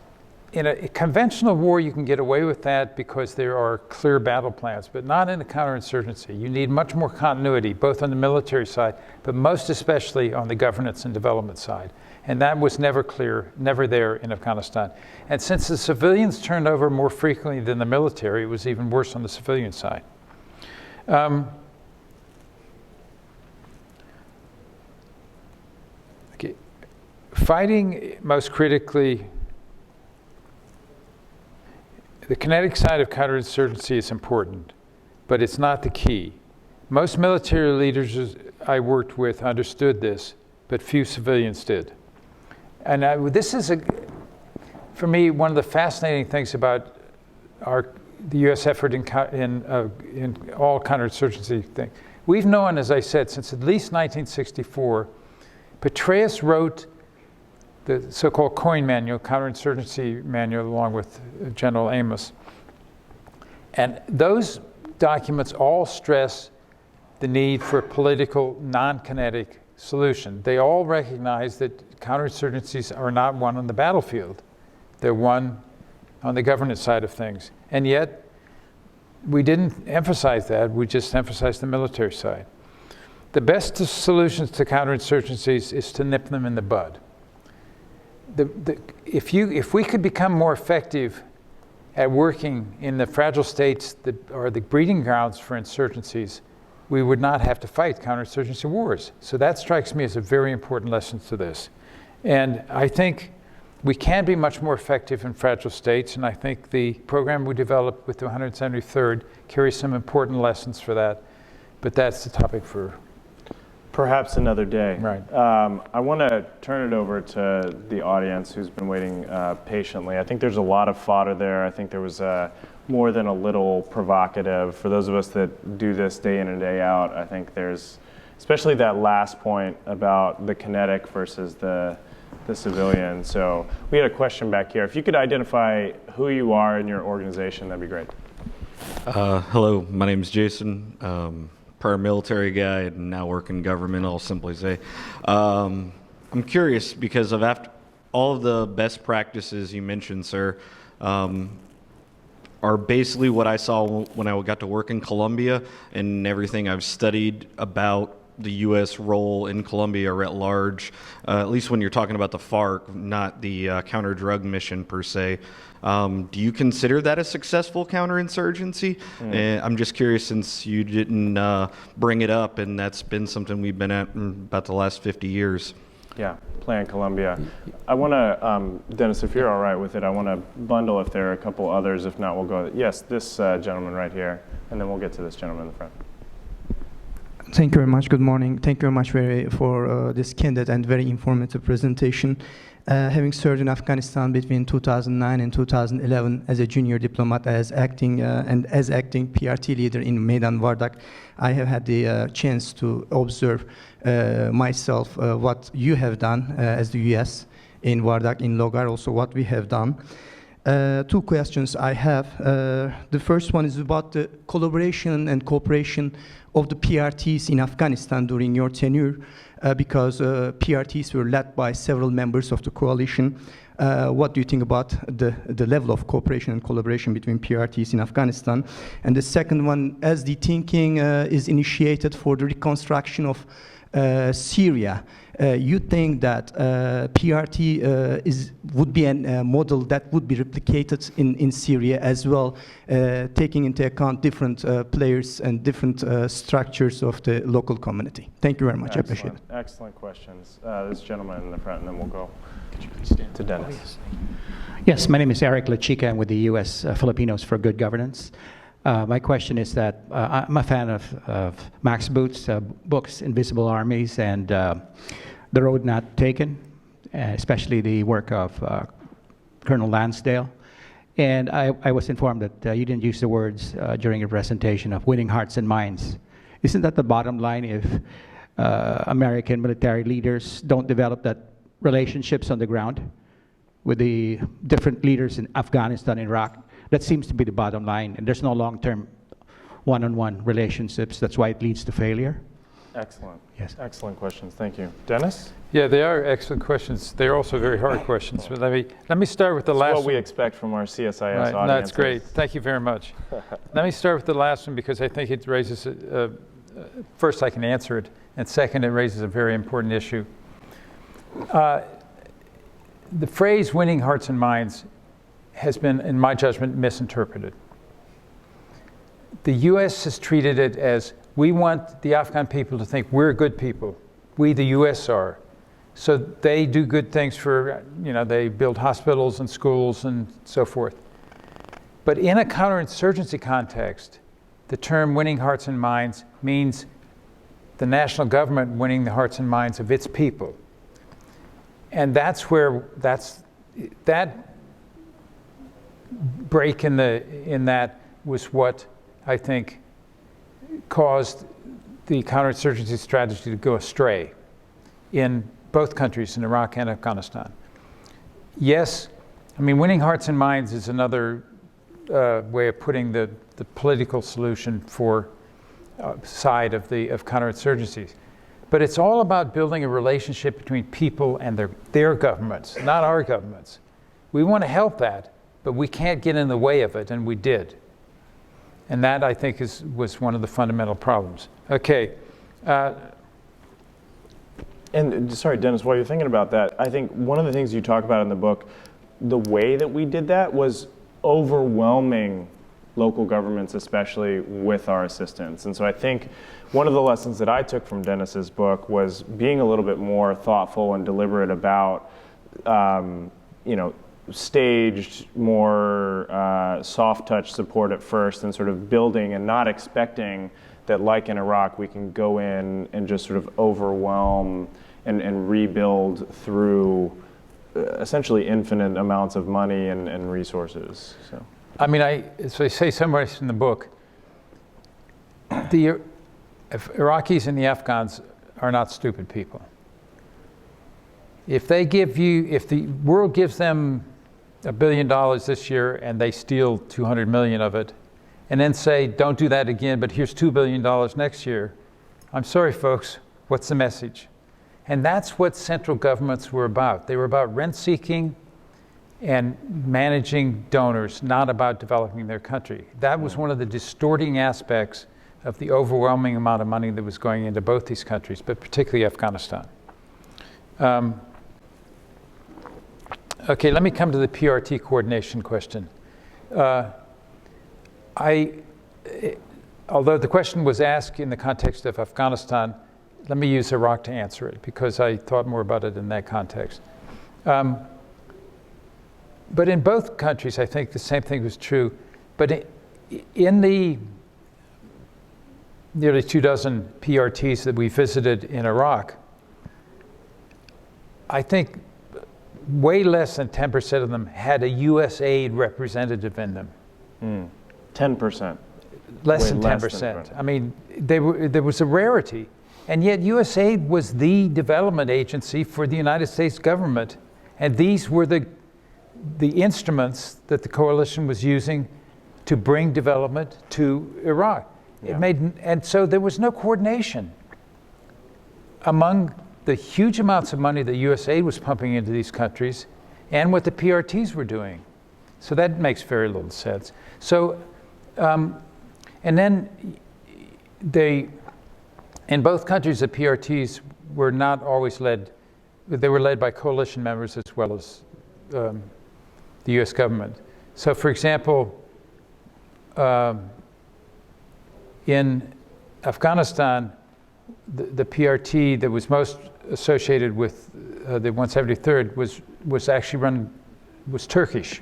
in a conventional war, you can get away with that because there are clear battle plans, but not in a counterinsurgency. You need much more continuity, both on the military side, but most especially on the governance and development side. And that was never clear, never there in Afghanistan. And since the civilians turned over more frequently than the military, it was even worse on the civilian side. Fighting, most critically, the kinetic side of counterinsurgency is important, but it's not the key. Most military leaders I worked with understood this, but few civilians did. And this is, for me, one of the fascinating things about the U.S. effort in all counterinsurgency things. We've known, as I said, since at least 1964, Petraeus wrote the so-called COIN manual, counterinsurgency manual, along with General Amos. And those documents all stress the need for a political, non-kinetic solution. They all recognize that counterinsurgencies are not won on the battlefield. They're won on the governance side of things. And yet, we didn't emphasize that. We just emphasized the military side. The best solutions to counterinsurgencies is to nip them in the bud. If we could become more effective at working in the fragile states that are the breeding grounds for insurgencies, we would not have to fight counterinsurgency wars. So that strikes me as a very important lesson to this. And I think we can be much more effective in fragile states, and I think the program we developed with the 173rd carries some important lessons for that. But that's the topic for perhaps another day. Right. I want to turn it over to the audience who's been waiting patiently. I think there's a lot of fodder there. I think there was more than a little provocative. For those of us that do this day in and day out, I think there's, especially that last point about the kinetic versus the civilian. So we had a question back here. If you could identify who you are and your organization, that'd be great. Hello, my name is Jason. Prior military guy and now work in government, I'll simply say. I'm curious because of after all of the best practices you mentioned, sir, are basically what I saw when I got to work in Colombia and everything I've studied about the U.S. role in Colombia or at large, at least when you're talking about the FARC, not the counter-drug mission per se. Do you consider that a successful counterinsurgency? I'm just curious, since you didn't bring it up, and that's been something we've been at about the last 50 years. Yeah, Plan Colombia. I want to, Dennis, if you're all right with it, I want to bundle if there are a couple others. If not, we'll go. Yes, this gentleman right here, and then we'll get to this gentleman in the front. Thank you very much. Good morning. Thank you very much for this candid and very informative presentation. Having served in Afghanistan between 2009 and 2011 as a junior diplomat, as acting PRT leader in Meydan Wardak, I have had the chance to observe myself what you have done as the U.S. in Wardak, in Lowgar, also what we have done. Two questions I have. The first one is about the collaboration and cooperation of the PRTs in Afghanistan during your tenure, because PRTs were led by several members of the coalition. What do you think about the level of cooperation and collaboration between PRTs in Afghanistan? And the second one, as the thinking is initiated for the reconstruction of Syria, you think that PRT would be a model that would be replicated in Syria as well, taking into account different players and different structures of the local community? Thank you very much. Excellent. I appreciate it. Excellent questions. This gentleman in the front, and then we'll go to Dennis. Yes, my name is Eric Lachica. I'm with the U.S. Filipinos for Good Governance. My question is that I'm a fan of Max Boot's books, Invisible Armies, and The Road Not Taken, especially the work of Colonel Lansdale. And I was informed that you didn't use the words during your presentation of winning hearts and minds. Isn't that the bottom line if American military leaders don't develop that relationships on the ground with the different leaders in Afghanistan and Iraq? That seems to be the bottom line, and there's no long-term one-on-one relationships. That's why it leads to failure. Excellent. Yes. Excellent questions. Thank you. Dennis? Yeah, they are excellent questions. They're also very hard questions. But let me start with the last What we one. expect from our CSIS Right, audience. that's great. Thank you very much. Let me start with the last one because I think it raises, first I can answer it, and second it raises a very important issue. The phrase winning hearts and minds has been, in my judgment, misinterpreted. The U.S. has treated it as, we want the Afghan people to think we're good people. We, the U.S., are. So they do good things for, they build hospitals and schools and so forth. But in a counterinsurgency context, the term winning hearts and minds means the national government winning the hearts and minds of its people. And that's where, that break in that was what I think caused the counterinsurgency strategy to go astray in both countries, in Iraq and Afghanistan. Yes, I mean, winning hearts and minds is another way of putting the political solution for side of counterinsurgencies. But it's all about building a relationship between people and their governments, not our governments. We want to help that, but we can't get in the way of it, and we did. And that, I think, was one of the fundamental problems. Okay. And sorry, Dennis, while you're thinking about that, I think one of the things you talk about in the book, the way that we did that was overwhelming local governments, especially with our assistance. And so I think one of the lessons that I took from Dennis's book was being a little bit more thoughtful and deliberate about, staged, more soft touch support at first, and sort of building and not expecting that, like in Iraq, we can go in and just sort of overwhelm and rebuild through essentially infinite amounts of money and resources. So. I mean, as I say somewhere in the book, the Iraqis and the Afghans are not stupid people. If the world gives them $1 billion this year and they steal 200 million of it, and then say, don't do that again, but here's $2 billion next year, I'm sorry, folks, what's the message? And that's what central governments were about. They were about rent-seeking and managing donors, not about developing their country. That was one of the distorting aspects of the overwhelming amount of money that was going into both these countries, but particularly Afghanistan. Okay, let me come to the PRT coordination question. Although the question was asked in the context of Afghanistan, let me use Iraq to answer it because I thought more about it in that context. But in both countries, I think the same thing was true. But in the nearly 24 PRTs that we visited in Iraq, I think way less than 10% of them had a U.S. aid representative in them. 10%. Less than 10%. I mean, there was a rarity. And yet USAID was the development agency for the United States government. And these were the instruments that the coalition was using to bring development to Iraq. Yeah. And so there was no coordination among the huge amounts of money that USAID was pumping into these countries and what the PRTs were doing. So that makes very little sense. So, and then in both countries, the PRTs were not always led, they were led by coalition members as well as the US government. So for example, in Afghanistan, the PRT that was most associated with the 173rd was actually was Turkish.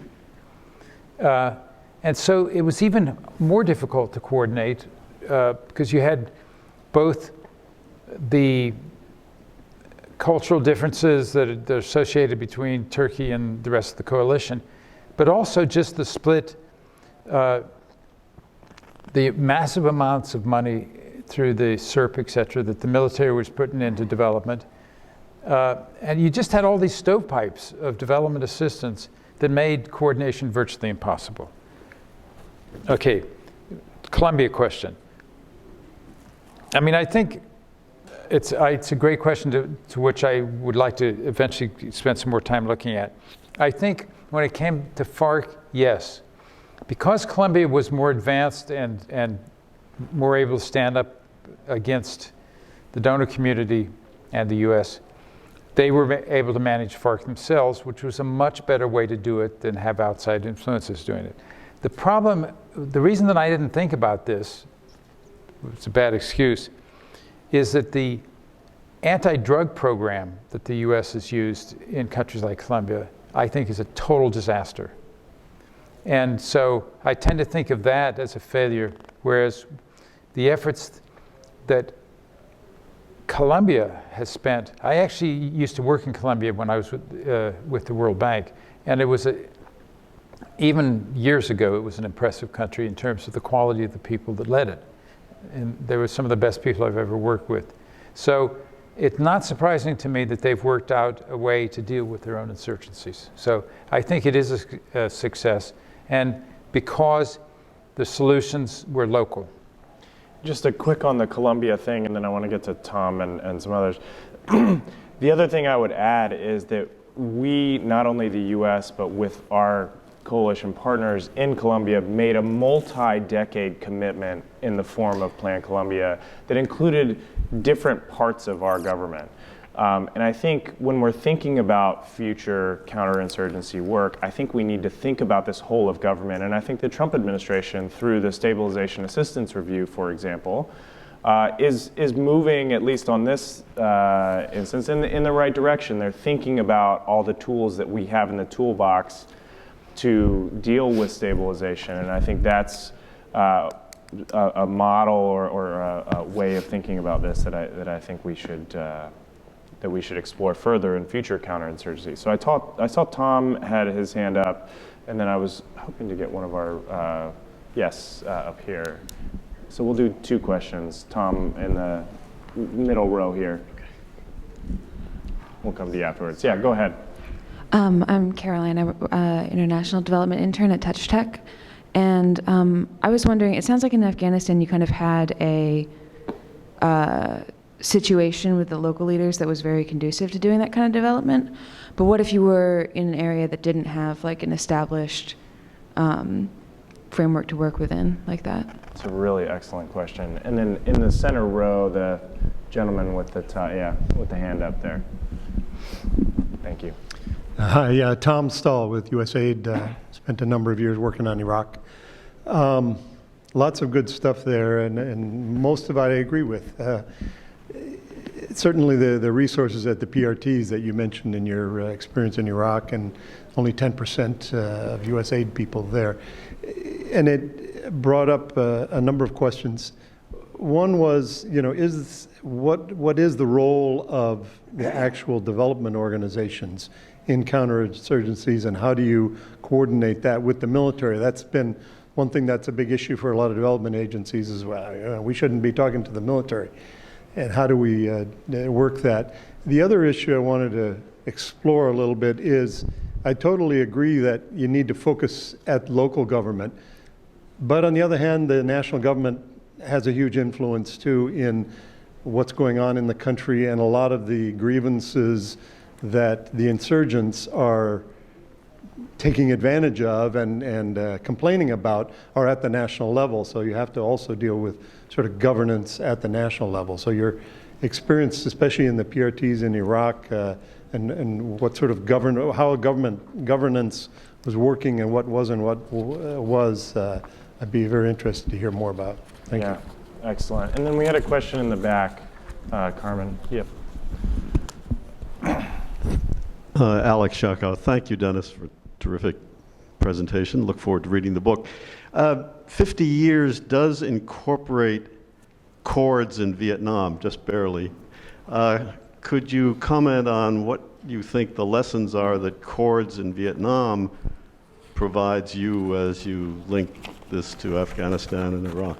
And so it was even more difficult to coordinate because you had both the cultural differences that are associated between Turkey and the rest of the coalition, but also just the split, the massive amounts of money through the SERP, et cetera, that the military was putting into development. And you just had all these stovepipes of development assistance that made coordination virtually impossible. Okay, Colombia question. I mean, I think it's a great question to which I would like to eventually spend some more time looking at. I think when it came to FARC, yes. Because Colombia was more advanced and more able to stand up against the donor community and the US, they were able to manage FARC themselves, which was a much better way to do it than have outside influences doing it. The problem, the reason that I didn't think about this, it's a bad excuse, is that the anti-drug program that the US has used in countries like Colombia, I think is a total disaster. And so I tend to think of that as a failure, whereas the efforts that Colombia has spent, I actually used to work in Colombia when I was with the World Bank, and it was even years ago, it was an impressive country in terms of the quality of the people that led it. And they were some of the best people I've ever worked with. So it's not surprising to me that they've worked out a way to deal with their own insurgencies. So I think it is a success, and because the solutions were local. Just a quick on the Colombia thing, and then I want to get to Tom and some others. The other thing I would add is that we, not only the US, but with our coalition partners in Colombia, made a multi-decade commitment in the form of Plan Colombia that included different parts of our government. And I think when we're thinking about future counterinsurgency work, I think we need to think about this whole of government. And I think the Trump administration, through the Stabilization Assistance Review, for example, is moving, at least on this instance, in the right direction. They're thinking about all the tools that we have in the toolbox to deal with stabilization. And I think that's a model or a way of thinking about this that I think we should explore further in future counterinsurgency. So I saw Tom had his hand up, and then I was hoping to get one of our up here. So we'll do two questions. Tom in the middle row here. We'll come to you afterwards. Yeah, go ahead. I'm Caroline, I'm International Development Intern at Touch Tech. And I was wondering, it sounds like in Afghanistan you kind of had a situation with the local leaders that was very conducive to doing that kind of development. But what if you were in an area that didn't have like an established framework to work within like that? It's a really excellent question. And then in the center row, the gentleman with the with the hand up there. Thank you. Hi, Tom Stahl with USAID. Spent a number of years working on Iraq. Lots of good stuff there, and most of it I agree with. Certainly the resources at the PRTs that you mentioned in your experience in Iraq, and only 10% of USAID people there. And it brought up a number of questions. One was, what is the role of the actual development organizations in counterinsurgencies, and how do you coordinate that with the military? That's been one thing that's a big issue for a lot of development agencies as well. We shouldn't be talking to the military. And how do we work that? The other issue I wanted to explore a little bit is, I totally agree that you need to focus at local government. But on the other hand, the national government has a huge influence too in what's going on in the country, and a lot of the grievances that the insurgents are taking advantage of and complaining about are at the national level. So you have to also deal with sort of governance at the national level. So your experience, especially in the PRTs in Iraq, and what sort of how governance was working and what wasn't, I'd be very interested to hear more about. Thank you. Excellent. And then we had a question in the back, Carmen. Yep. Alex Shakow. Thank you, Dennis, for a terrific presentation. Look forward to reading the book. 50 years does incorporate chords in Vietnam, just barely. Could you comment on what you think the lessons are that chords in Vietnam provides you as you link this to Afghanistan and Iraq?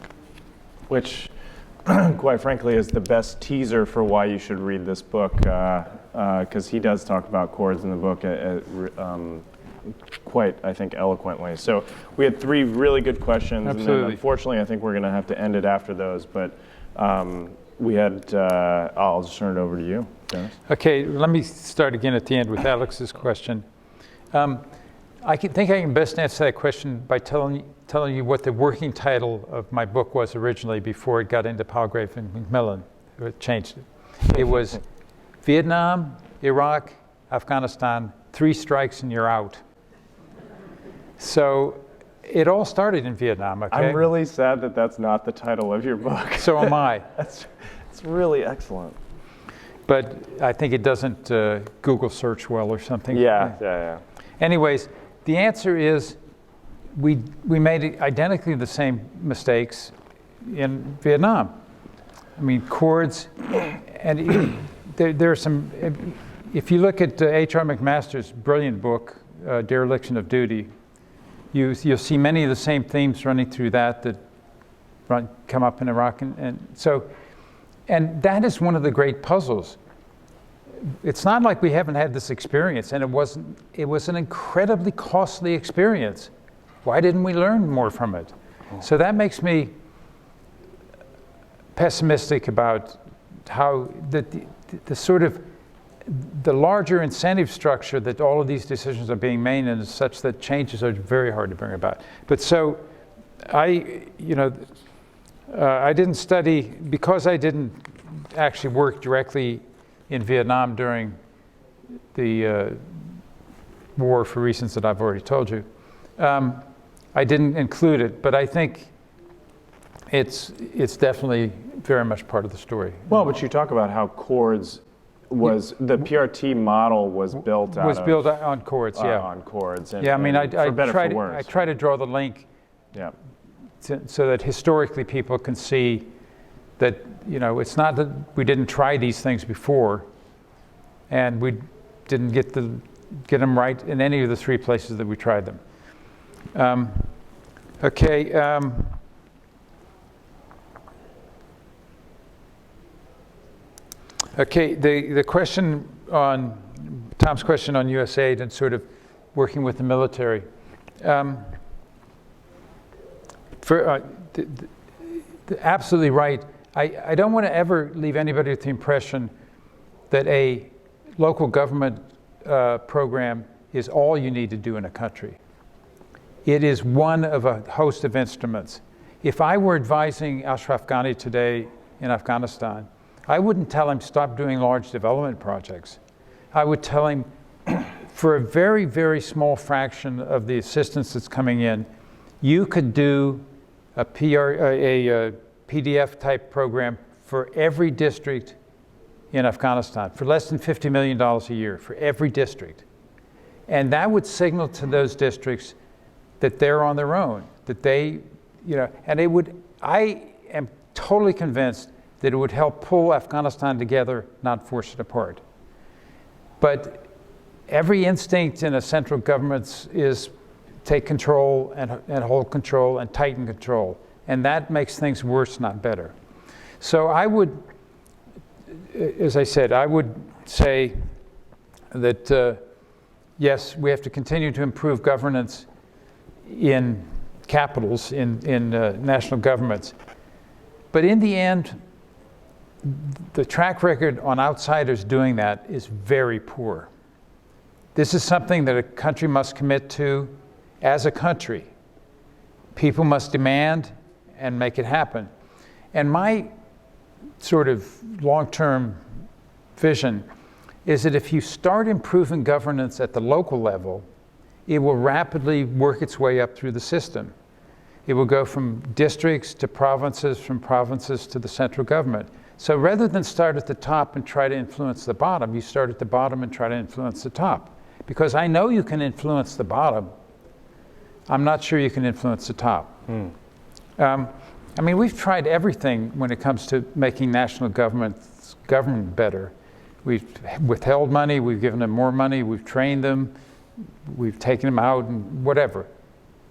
Which, quite frankly, is the best teaser for why you should read this book, because he does talk about chords in the book quite, I think, eloquently. So we had 3 really good questions. Absolutely. And then unfortunately, I think we're going to have to end it after those. But we had, I'll just turn it over to you, Dennis. Okay, let me start again at the end with Alex's question. I think I can best answer that question by telling you what the working title of my book was originally before it got into Palgrave and Macmillan. It changed it. It was Vietnam, Iraq, Afghanistan, 3 strikes and you're out. So it all started in Vietnam, okay? I'm really sad that that's not the title of your book. So am I. It's really excellent. But I think it doesn't Google search well or something. Yeah. Anyways, the answer is we made identically the same mistakes in Vietnam. I mean, chords, and there are some, if you look at H.R. McMaster's brilliant book, Dereliction of Duty, you'll see many of the same themes running through that come up in Iraq. And that is one of the great puzzles. It's not like we haven't had this experience, and it was an incredibly costly experience. Why didn't we learn more from it? So that makes me pessimistic about how the sort of the larger incentive structure that all of these decisions are being made in is such that changes are very hard to bring about. But so I didn't study, because I didn't actually work directly in Vietnam during the war for reasons that I've already told you. I didn't include it, but I think it's definitely very much part of the story. Well, but you talk about how chords the PRT model was built on chords, yeah. On chords. And, yeah, I mean, I try to draw the link. Yeah. So that historically people can see that, it's not that we didn't try these things before, and we didn't get them right in any of the 3 places that we tried them. Okay, the question on Tom's question on USAID and sort of working with the military. Absolutely right. I don't want to ever leave anybody with the impression that a local government program is all you need to do in a country. It is one of a host of instruments. If I were advising Ashraf Ghani today in Afghanistan, I wouldn't tell him stop doing large development projects. I would tell him for a very, very small fraction of the assistance that's coming in, you could do a PDF type program for every district in Afghanistan for less than $50 million a year for every district. And that would signal to those districts that they're on their own, that they, and it would, I am totally convinced that it would help pull Afghanistan together, not force it apart. But every instinct in a central government is take control and hold control and tighten control. And that makes things worse, not better. So I would, as I said, I would say that, yes, we have to continue to improve governance in capitals, in national governments. But in the end, the track record on outsiders doing that is very poor. This is something that a country must commit to as a country. People must demand and make it happen. And my sort of long-term vision is that if you start improving governance at the local level, it will rapidly work its way up through the system. It will go from districts to provinces, from provinces to the central government. So rather than start at the top and try to influence the bottom, you start at the bottom and try to influence the top. Because I know you can influence the bottom. I'm not sure you can influence the top. I mean, we've tried everything when it comes to making national governments govern better. We've withheld money, we've given them more money, we've trained them, we've taken them out, and whatever.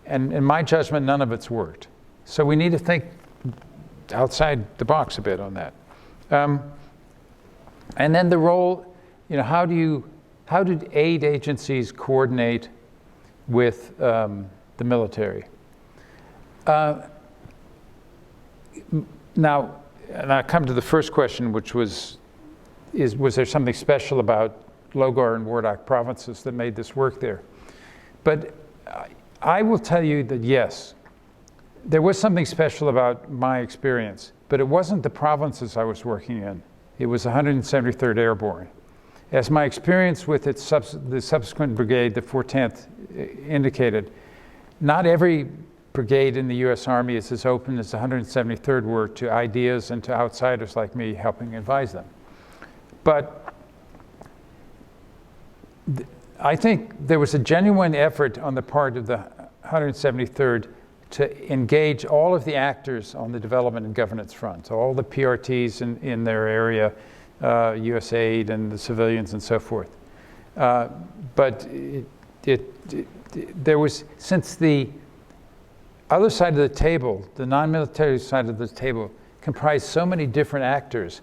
And in my judgment, none of it's worked. So we need to think outside the box a bit on that. And then the role, how did aid agencies coordinate with the military? Now, and I come to the first question, which was there something special about Lowgar and Wardak provinces that made this work there? But I will tell you that yes, there was something special about my experience, but it wasn't the provinces I was working in. It was 173rd Airborne. As my experience with the subsequent brigade, the 410th, indicated, not every brigade in the U.S. Army is as open as the 173rd were to ideas and to outsiders like me helping advise them. But I think there was a genuine effort on the part of the 173rd to engage all of the actors on the development and governance front, so all the PRTs in their area, USAID and the civilians and so forth. But there was, since the other side of the table, the non-military side of the table, comprised so many different actors,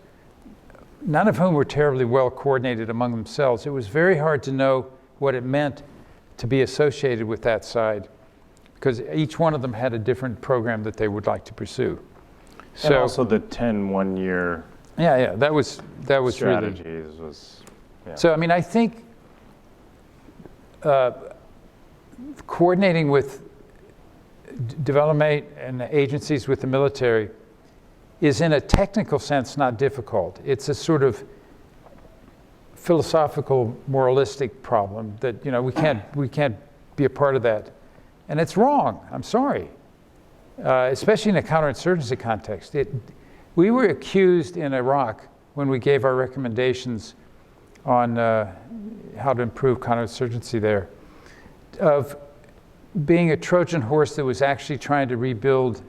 none of whom were terribly well coordinated among themselves. It was very hard to know what it meant to be associated with that side, because each one of them had a different program that they would like to pursue. So, and also the 10 one-year that was strategies really, was. Yeah. So I mean, I think coordinating with development and agencies with the military is, in a technical sense, not difficult. It's a sort of philosophical, moralistic problem that we can't be a part of that, and it's wrong. I'm sorry, especially in a counterinsurgency context. We were accused in Iraq when we gave our recommendations on how to improve counterinsurgency there of being a Trojan horse that was actually trying to rebuild,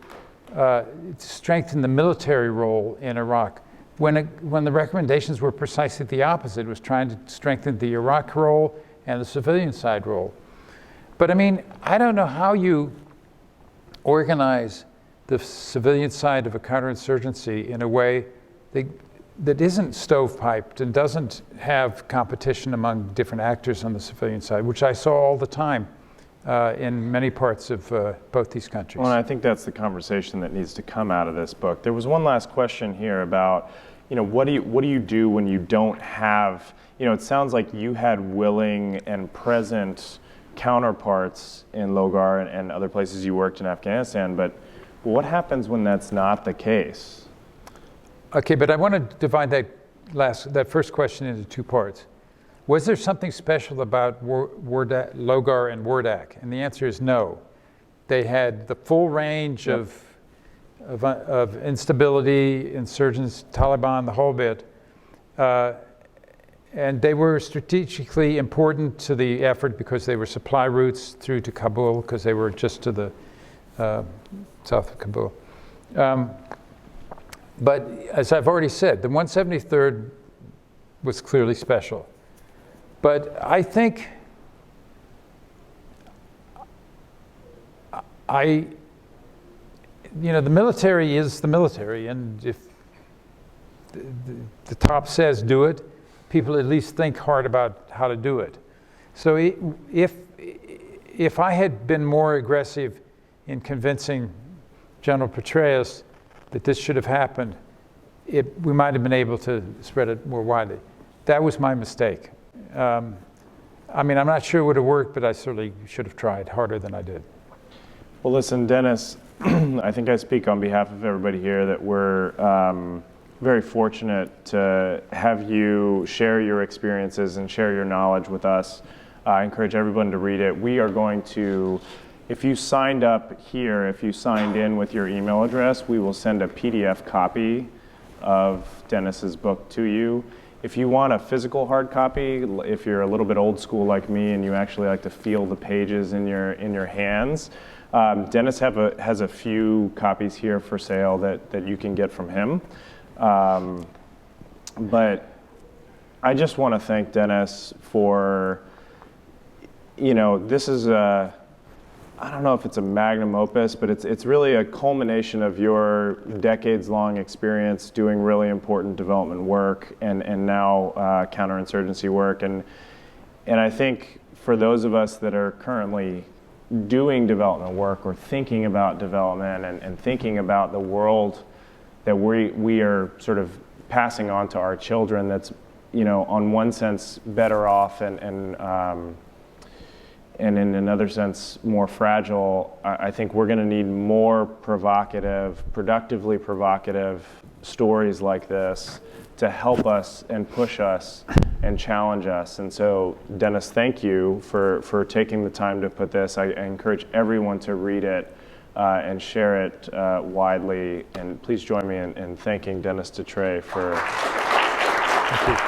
strengthen the military role in Iraq, when the recommendations were precisely the opposite. It was trying to strengthen the Iraq role and the civilian side role. But I mean, I don't know how you organize the civilian side of a counterinsurgency in a way that isn't stovepiped and doesn't have competition among different actors on the civilian side, which I saw all the time in many parts of both these countries. Well, and I think that's the conversation that needs to come out of this book. There was one last question here about, what do you do when you don't have, it sounds like you had willing and present counterparts in Lowgar and other places you worked in Afghanistan, but what happens when that's not the case? Okay, but I want to divide that first question into two parts. Was there something special about Lowgar and Wardak? And the answer is no. They had the full range of instability, insurgents, Taliban, the whole bit. And they were strategically important to the effort because they were supply routes through to Kabul, because they were just to the south of Kabul. But as I've already said, the 173rd was clearly special. But I think the military is the military, and if the top says do it, people at least think hard about how to do it. So if I had been more aggressive in convincing General Petraeus that this should have happened, we might have been able to spread it more widely. That was my mistake. I mean, I'm not sure it would have worked, but I certainly should have tried harder than I did. Well, listen, Dennis, I think I speak on behalf of everybody here that we're very fortunate to have you share your experiences and share your knowledge with us. I encourage everyone to read it. We are going to, if you signed up here, if you signed in with your email address, we will send a PDF copy of Dennis's book to you. If you want a physical hard copy, if you're a little bit old school like me and you actually like to feel the pages in your hands, Dennis has a few copies here for sale that you can get from him. But I just want to thank Dennis for, this is I don't know if it's a magnum opus, but it's really a culmination of your decades-long experience doing really important development work and now counterinsurgency work. And I think for those of us that are currently doing development work or thinking about development and thinking about the world that we are sort of passing on to our children that's, on one sense better off and in another sense more fragile, I think we're going to need more productively provocative stories like this to help us and push us and challenge us. And so, Dennis, thank you for taking the time to put this. I encourage everyone to read it and share it widely. And please join me in thanking Dennis Dutre for... Thank you.